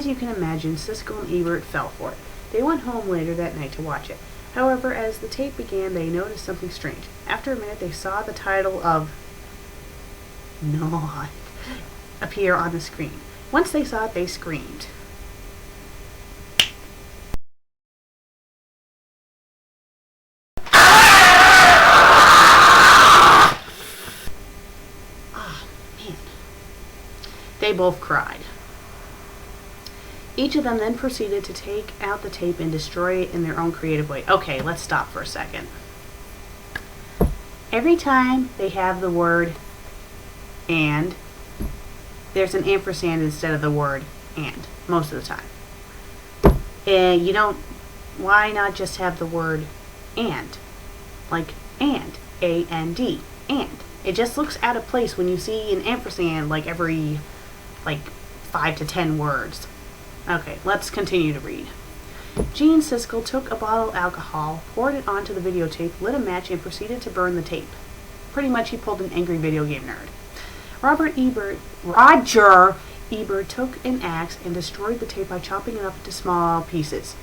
As you can imagine, Siskel and Ebert fell for it. They went home later that night to watch it. However, as the tape began, they noticed something strange. After a minute, they saw the title of Not appear on the screen. Once they saw it, they screamed. Ah, man. They both cried. Each of them then proceeded to take out the tape and destroy it in their own creative way. Okay, let's stop for a second. Every time they have the word and, there's an ampersand instead of the word and, most of the time. You don't, why not just have the word and? Like and, A-N-D, and. It just looks out of place when you see an ampersand like every, 5 to 10 words. Okay, let's continue to read. Gene Siskel took a bottle of alcohol, poured it onto the videotape, lit a match, and proceeded to burn the tape. Pretty much he pulled an angry video game nerd. Roger Ebert took an axe and destroyed the tape by chopping it up into small pieces.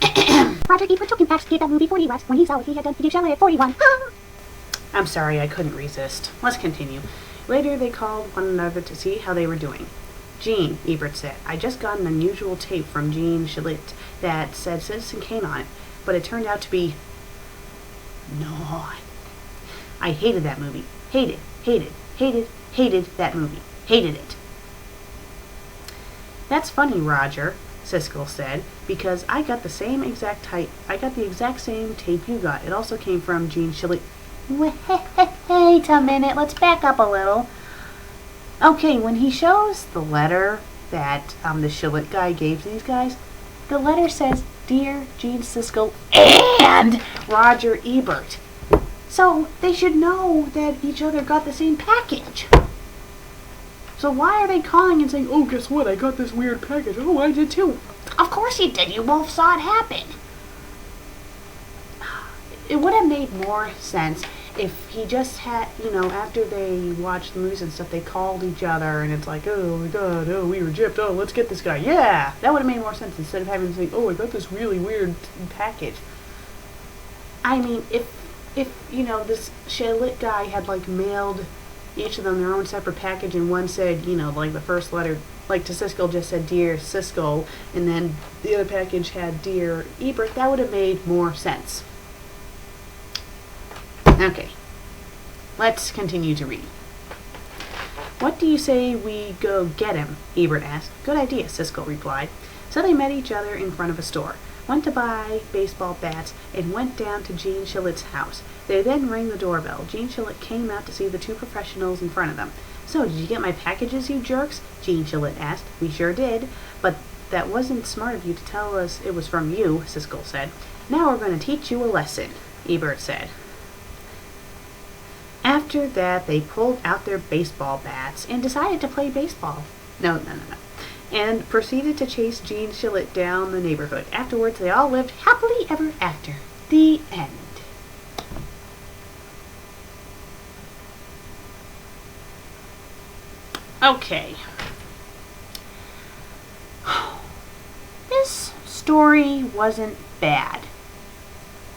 Roger Ebert took an axe to give that movie 40 reps. When he saw what he had done, he gave Shelley at 41. I'm sorry, I couldn't resist. Let's continue. Later, they called one another to see how they were doing. Gene, Ebert said, I just got an unusual tape from Gene Shalit that said Citizen Kane on it, but it turned out to be not. I hated that movie. Hated that movie. Hated it. That's funny, Roger, Siskel said, because I got the exact same tape you got. It also came from Gene Shalit. Wait a minute, let's back up a little. Okay, when he shows the letter that the Shalit guy gave to these guys, the letter says, Dear Gene Siskel and Roger Ebert. So they should know that each other got the same package. So why are they calling and saying, oh, guess what, I got this weird package. Oh, I did too. Of course you did. You both saw it happen. It would have made more sense if he just had, after they watched the movies and stuff, they called each other and it's like, oh my god, oh, we were gypped, oh, let's get this guy. Yeah, that would have made more sense instead of having to say, oh, I got this really weird package. I mean, if this Shalit guy had, mailed each of them their own separate package and one said, the first letter, to Siskel just said, Dear Siskel, and then the other package had Dear Ebert, that would have made more sense. Okay, let's continue to read. What do you say we go get him? Ebert asked. Good idea, Siskel replied. So they met each other in front of a store, went to buy baseball bats, and went down to Gene Shalit's house. They then rang the doorbell. Gene Shalit came out to see the two professionals in front of them. So, did you get my packages, you jerks? Gene Shalit asked. We sure did, but that wasn't smart of you to tell us it was from you, Siskel said. Now we're going to teach you a lesson, Ebert said. After that, they pulled out their baseball bats and decided to play baseball. No. And proceeded to chase Gene Shalit down the neighborhood. Afterwards, they all lived happily ever after. The end. Okay. This story wasn't bad.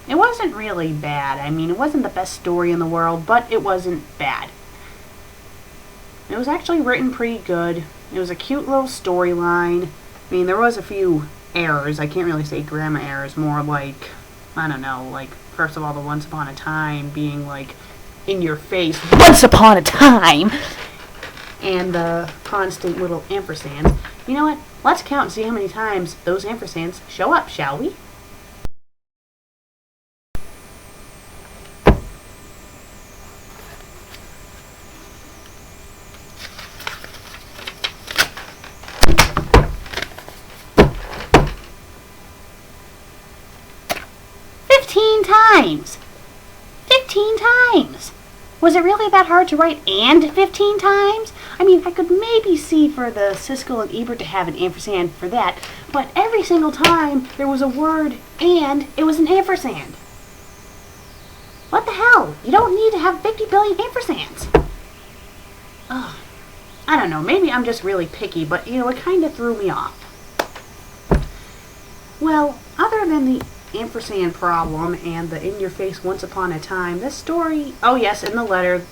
It wasn't really bad. I mean, it wasn't the best story in the world, but it wasn't bad. It was actually written pretty good. It was a cute little storyline. I mean, there was a few errors. I can't really say grammar errors. More like, I don't know, first of all, the Once Upon a Time being, in your face, Once Upon a Time! And the constant little ampersands. You know what? Let's count and see how many times those ampersands show up, shall we? Times. 15 times. Was it really that hard to write and 15 times? I mean, I could maybe see for the Siskel and Ebert to have an ampersand for that, but every single time there was a word and it was an ampersand. What the hell? You don't need to have 50 billion ampersands. Ugh. I don't know, maybe I'm just really picky, but it kind of threw me off. Well, other than the ampersand problem and the in-your-face once upon a time, this story... Oh, yes, in the letter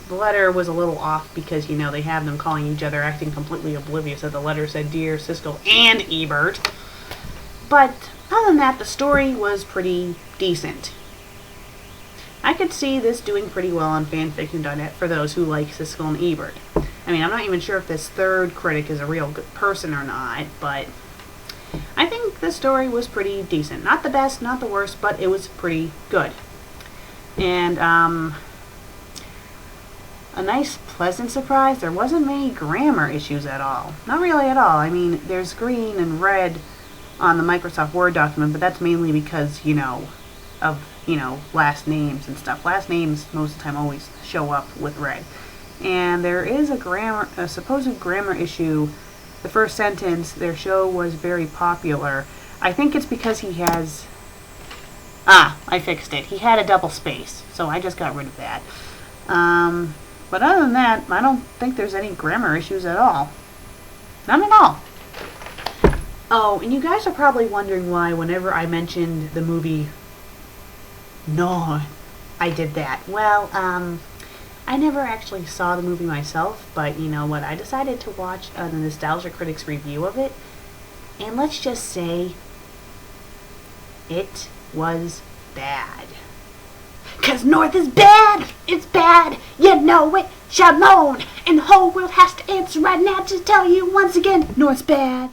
was a little off because, they have them calling each other, acting completely oblivious that the letter said Dear Siskel and Ebert. But other than that, the story was pretty decent. I could see this doing pretty well on fanfiction.net for those who like Siskel and Ebert. I mean, I'm not even sure if this third critic is a real good person or not, but I think the story was pretty decent. Not the best, not the worst, but it was pretty good. And, a nice, pleasant surprise, there wasn't many grammar issues at all. Not really at all. I mean, there's green and red on the Microsoft Word document, but that's mainly because, of, last names and stuff. Last names, most of the time, always show up with red. And there is a supposed grammar issue. The first sentence, their show was very popular. I think it's because he has... I fixed it. He had a double space, so I just got rid of that. But other than that, I don't think there's any grammar issues at all. None at all. Oh, and you guys are probably wondering why whenever I mentioned the movie No, I did that. Well, I never actually saw the movie myself, but you know what? I decided to watch the Nostalgia Critic's review of it, and let's just say it was bad. 'Cause North is bad! It's bad! You know it! Shalom! And the whole world has to answer right now to tell you once again, North's bad.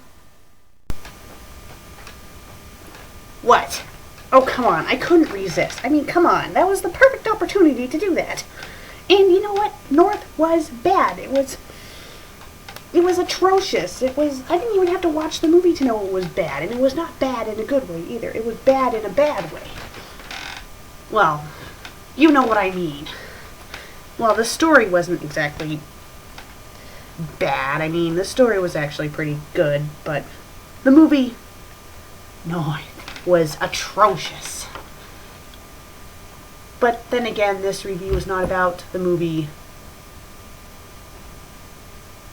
What? Oh, come on. I couldn't resist. I mean, come on. That was the perfect opportunity to do that. And you know what? North was bad. It was atrocious. I didn't even have to watch the movie to know it was bad. And it was not bad in a good way either. It was bad in a bad way. Well, you know what I mean. Well, the story wasn't exactly bad. I mean, the story was actually pretty good, but the movie, no, was atrocious. But then again, this review is not about the movie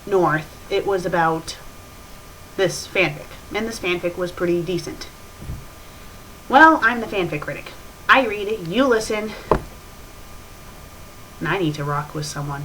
North. It was about this fanfic. And this fanfic was pretty decent. Well, I'm the fanfic critic. I read it, you listen, and I need to rock with someone.